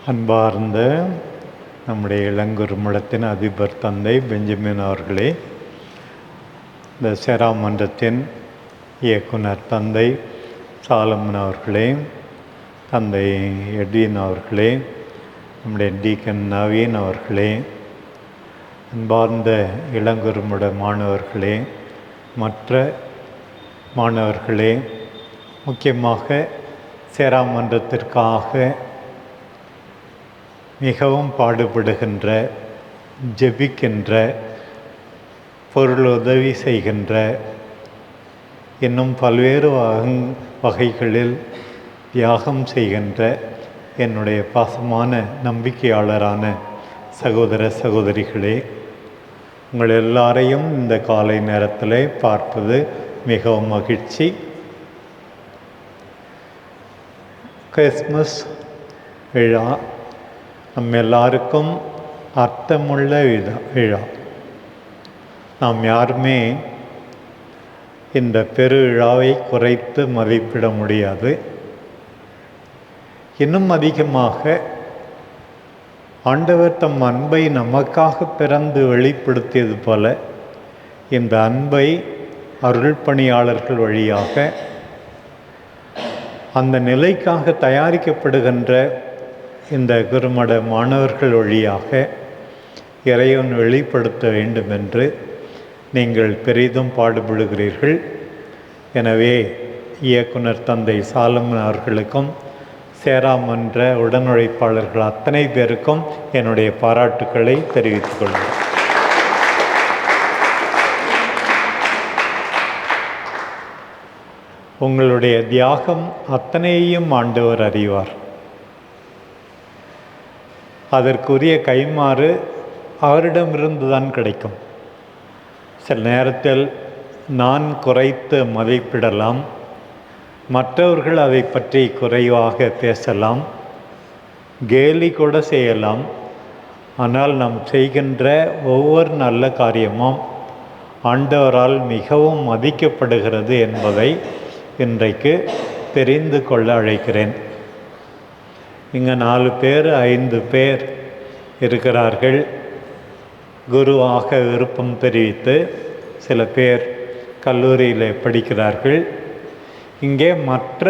அன்பார்ந்த நம்முடைய இளங்குருமடத்தின் அதிபர் தந்தை பெஞ்சமின் அவர்களே, இந்த சேரா மன்றத்தின் இயக்குனர் தந்தை சாலமன் அவர்களே, தந்தை எட்வின் அவர்களே, நம்முடைய டீக்கன் நவீன் அவர்களே, அன்பார்ந்த இளங்குருமட மாணவர்களே, மற்ற மாணவர்களே, முக்கியமாக சேரா மன்றத்திற்காக மிகவும் பாடுபடுகின்ற, ஜெபிக்கின்ற, பொருளுதவி செய்கின்ற, இன்னும் பல்வேறு வகைகளில் தியாகம் செய்கின்ற என்னுடைய பாசமான நம்பிக்கையாளரான சகோதர சகோதரிகளே, உங்கள் எல்லாரையும் இந்த காலை நேரத்தில் பார்ப்பது மிகவும் மகிழ்ச்சி. கிறிஸ்மஸ் விழா நம்ம எல்லாருக்கும் அர்த்தமுள்ள விழா. நாம் யாருமே இந்த பெரு விழாவை குறைத்து மதிப்பிட முடியாது. இன்னும் அதிகமாக ஆண்டவர் தம் அன்பை நமக்காக பிறந்து வெளிப்படுத்தியது போல இந்த அன்பை அருள் பணியாளர்கள் வழியாக அந்த நிலைக்காக தயாரிக்கப்படுகின்ற இந்த குருமட மாணவர்கள் வழியாக இறைவன் வெளிப்படுத்த வேண்டும் என்று நீங்கள் பெரிதும் பாடுபடுகிறீர்கள். எனவே இயக்குனர் தந்தை சாலமன் அவர்களுக்கும் சேரா மன்ற உடனுழைப்பாளர்கள் அத்தனை பேருக்கும் என்னுடைய பாராட்டுக்களை தெரிவித்துக் கொள்கிறேன். உங்களுடைய தியாகம் அத்தனையும் ஆண்டவர் அறிவார். அதற்குரிய கைமாறு அவரிடமிருந்து தான் கிடைக்கும். சில நேரத்தில் நான் குறைத்து மதிப்பிடலாம், மற்றவர்கள் அதை பற்றி குறைவாக பேசலாம், கேலி கூட செய்யலாம். ஆனால் நாம் செய்கின்ற ஒவ்வொரு நல்ல காரியமும் ஆண்டவரால் மிகவும் மதிக்கப்படுகிறது என்பதை இன்றைக்கு தெரிந்து கொள்ள அழைக்கிறேன். இங்கே 4 பேர் 5 பேர் இருக்கிறார்கள். குருவாக விருப்பம் தெரிவித்து சில பேர் கல்லூரியில் படிக்கிறார்கள். இங்கே மற்ற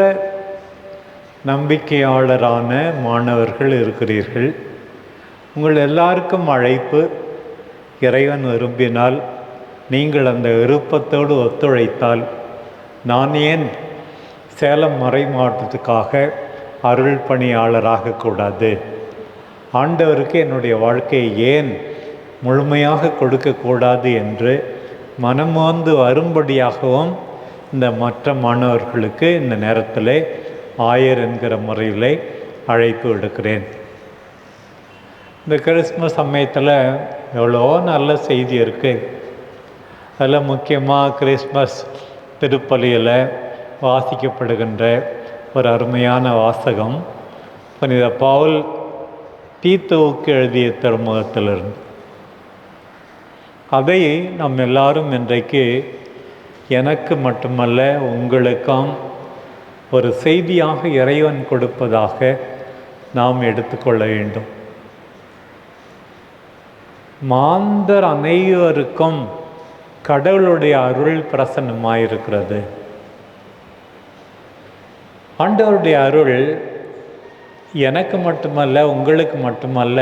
நம்பிக்கையாளரான மாணவர்கள் இருக்கிறீர்கள். உங்கள் எல்லாருக்கும் அழைப்பு. இறைவன் விரும்பினால் நீங்கள் அந்த விருப்பத்தோடு ஒத்துழைத்தால் நான் ஏன் சேலம் மறை மாவட்டத்துக்காக அருள் பணியாளராக கூடாது? ஆண்டவருக்கு என்னுடைய வாழ்க்கையை ஏன் முழுமையாக கொடுக்கக்கூடாது என்று மனமோந்து வரும்படியாகவும் இந்த மற்ற மாணவர்களுக்கு இந்த நேரத்தில் ஆயர் என்கிற முறையில் அழைப்பு விடுக்கிறேன். இந்த கிறிஸ்மஸ் சமயத்தில் எவ்வளோ நல்ல செய்தி இருக்குது. அதில் முக்கியமாக கிறிஸ்மஸ் திருப்பலியில் வாசிக்கப்படுகின்ற ஒரு அருமையான வாசகம் புனித பவுல் தீத்துவுக்கு எழுதிய திருமுகத்திலிருந்து. அதை நாம் எல்லாரும் இன்றைக்கு எனக்கு மட்டுமல்ல உங்களுக்கும் ஒரு செய்தியாக இறைவன் கொடுப்பதாக நாம் எடுத்துக்கொள்ள வேண்டும். மாந்தர் அனைவருக்கும் கடவுளுடைய அருள் பிரசன்னமாயிருக்கிறது. ஆண்டவருடைய அருள் எனக்கு மட்டுமல்ல உங்களுக்கு மட்டுமல்ல,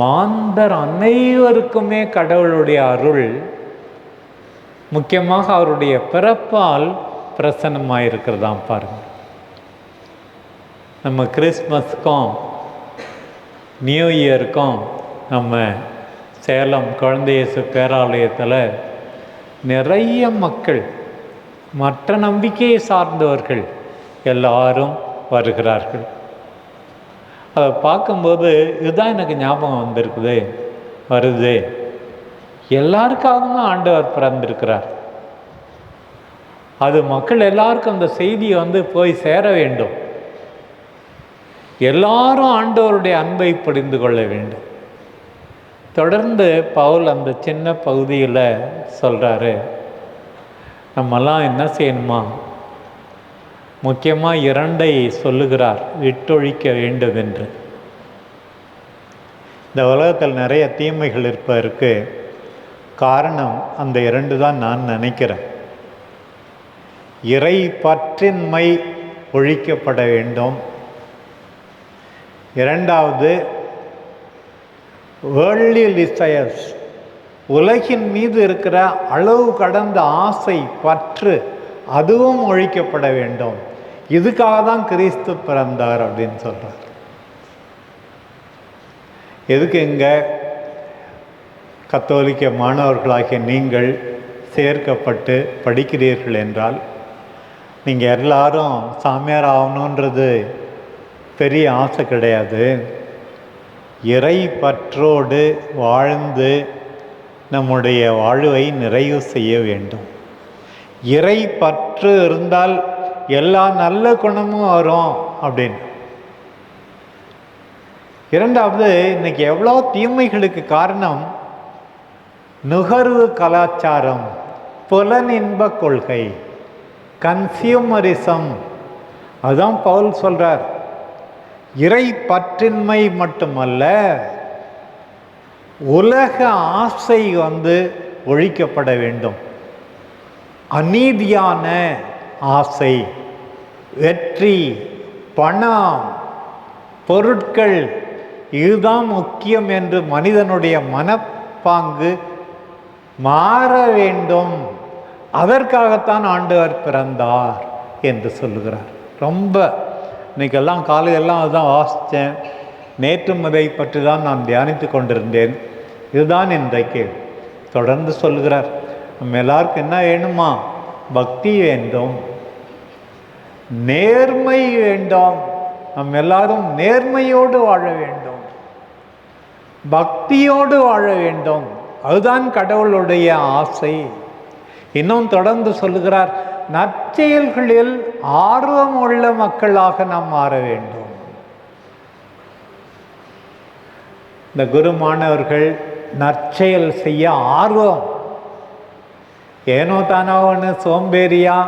மாந்தர் அனைவருக்குமே கடவுளுடைய அருள் முக்கியமாக அவருடைய பிறப்பால் பிரசன்னமாயிருக்கிறதாம். பாருங்கள், நம்ம கிறிஸ்மஸ்க்கும் நியூ இயருக்கும் நம்ம சேலம் குழந்தை இயேசு பேராலயத்தில் நிறைய மக்கள், மற்ற நம்பிக்கையை சார்ந்தவர்கள் எல்லாரும் வருகிறார்கள். அதை பார்க்கும்போது இதுதான் எனக்கு ஞாபகம் வருது. எல்லாருக்காகவும் ஆண்டவர் பிறந்திருக்கிறார். அது மக்கள் எல்லாருக்கும் அந்த செய்தியை போய் சேர வேண்டும். எல்லாரும் ஆண்டவருடைய அன்பை புரிந்து கொள்ள வேண்டும். தொடர்ந்து பவுல் அந்த சின்ன பகுதியில் சொல்கிறாரு, நம்மெல்லாம் என்ன செய்யணுமா? முக்கியமாக 2 சொல்லுகிறார், விட்டொழிக்க வேண்டும் என்று. இந்த உலகத்தில் நிறைய தீமைகள் இருப்பதற்கு காரணம் அந்த இரண்டு தான் நான் நினைக்கிறேன். இறை பற்றின்மை ஒழிக்கப்பட வேண்டும். இரண்டாவது, வேர்ல்ட்லி டிசையர்ஸ், உலகின் மீது இருக்கிற அளவு கடந்த ஆசை, பற்று, அதுவும் ஒழிக்கப்பட வேண்டும். இதுக்காக தான் கிறிஸ்து பிறந்தார் அப்படின்னு சொல்கிறார். எதுக்கு இங்கே கத்தோலிக்க மாணவர்களாகிய நீங்கள் சேர்க்கப்பட்டு படிக்கிறீர்கள் என்றால், நீங்கள் எல்லாரும் சாமியார் ஆகணுன்றது பெரிய ஆசை கிடையாது. இறை பற்றோடு வாழ்ந்து நம்முடைய வாழ்வை நிறைவு செய்ய வேண்டும். இறை பற்று இருந்தால் எல்லா நல்ல குணமும் வரும் அப்படின்னு. இரண்டாவது, இன்னைக்கு எவ்வளோ தீமைகளுக்கு காரணம் நுகர்வு கலாச்சாரம், புலனின்ப கொள்கை, கன்சியூமரிசம். அதுதான் பவுல் சொல்றார், இறை பற்றின்மை மட்டுமல்ல, உலக ஆசை ஒழிக்கப்பட வேண்டும். அநீதியான ஆசை, வெற்றி, பணம், பொருட்கள், இதுதான் முக்கியம் என்று மனிதனுடைய மனப்பாங்கு மாற வேண்டும். அதற்காகத்தான் ஆண்டவர் பிறந்தார் என்று சொல்லுகிறார். ரொம்ப இன்னைக்கெல்லாம் காலையெல்லாம் அதுதான் வாசித்தேன். நேற்று மதை பற்றி தான் நான் தியானித்து கொண்டிருந்தேன். இதுதான் இன்றைக்கு தொடர்ந்து சொல்லுகிறார். நம்ம எல்லாருக்கும் என்ன வேணுமா? பக்தி வேண்டும், நேர்மை வேண்டும். நம்ம எல்லாரும் நேர்மையோடு வாழ வேண்டும், பக்தியோடு வாழ வேண்டும். அதுதான் கடவுளுடைய ஆசை. இன்னும் தொடர்ந்து சொல்லுகிறார், நற்செயல்களில் ஆர்வம் உள்ள மக்களாக நாம் மாற வேண்டும். இந்த குரு மாணவர்கள் நற்செயல் செய்ய ஆர்வம், ஏனோ தானோன்னு சோம்பேறியா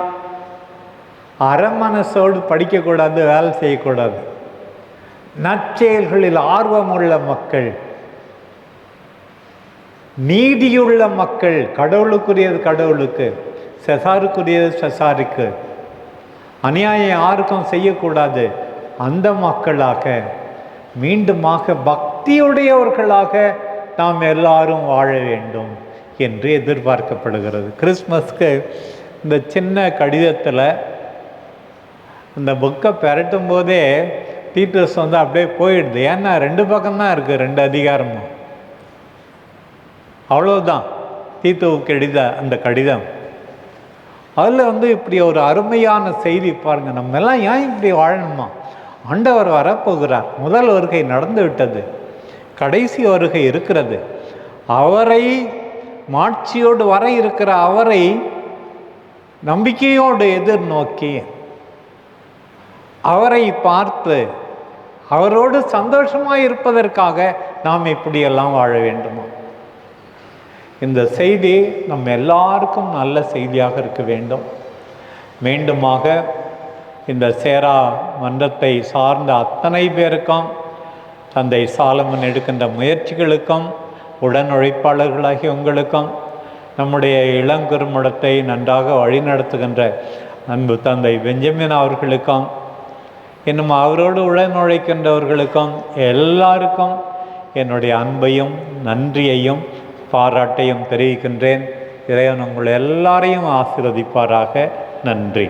அறமனசோடு படிக்கக்கூடாது, வேலை செய்யக்கூடாது. நற்செயல்களில் ஆர்வம் உள்ள மக்கள், நீதியுள்ள மக்கள், கடவுளுக்குரியது கடவுளுக்கு, செசாருக்குரியது செசாருக்கு, அநியாயம் யாருக்கும் செய்யக்கூடாது, அந்த மக்களாக மீண்டுமாக பக்தியுடையவர்களாக நாம் எல்லாரும் வாழ வேண்டும் என்று எதிர்பார்க்கப்படுகிறது. கிறிஸ்மஸ்க்கு இந்த சின்ன கடிதத்தில் இந்த புக்கை பெரட்டும் போதே டீச்சர்ஸ் அப்படியே போயிடுது. ஏன்னா 2 பக்கம்தான் இருக்குது, 2 அதிகாரமும். அவ்வளோதான் தீத்துவுக்கு எழுத அந்த கடிதம். அதில் இப்படி ஒரு அருமையான செய்தி பாருங்கள். நம்ம எல்லாம் ஏன் இப்படி வாழணுமா? ஆண்டவர் வரப்போகிறார். முதல் வருகை நடந்து விட்டது, கடைசி வருகை இருக்கிறது. அவரை மாட்சியோடு வர இருக்கிற அவரை நம்பிக்கையோடு எதிர்நோக்கி அவரை பார்த்து அவரோடு சந்தோஷமாக இருப்பதற்காக நாம் இப்படியெல்லாம் வாழ வேண்டுமா? இந்த செய்தி நம்ம எல்லாருக்கும் நல்ல செய்தியாக இருக்க வேண்டும். மீண்டுமாக இந்த சேரா மன்றத்தை சார்ந்த அத்தனை பேருக்கும், தந்தை சாலமன் எடுக்கின்ற முயற்சிகளுக்கும், உடன் உழைப்பாளர்களாகி உங்களுக்கும், நம்முடைய இளங்குறுமடத்தை நன்றாக வழிநடத்துகின்ற அன்பு தந்தை பெஞ்சமின் அவர்களுக்கும், இன்னும் அவரோடு உடன் உழைக்கின்றவர்களுக்கும் எல்லாருக்கும் என்னுடைய அன்பையும் நன்றியையும் பாராட்டையும் தெரிவிக்கின்றேன். இறைவன் உங்கள் எல்லாரையும் ஆசீர்வதிப்பாராக. நன்றி.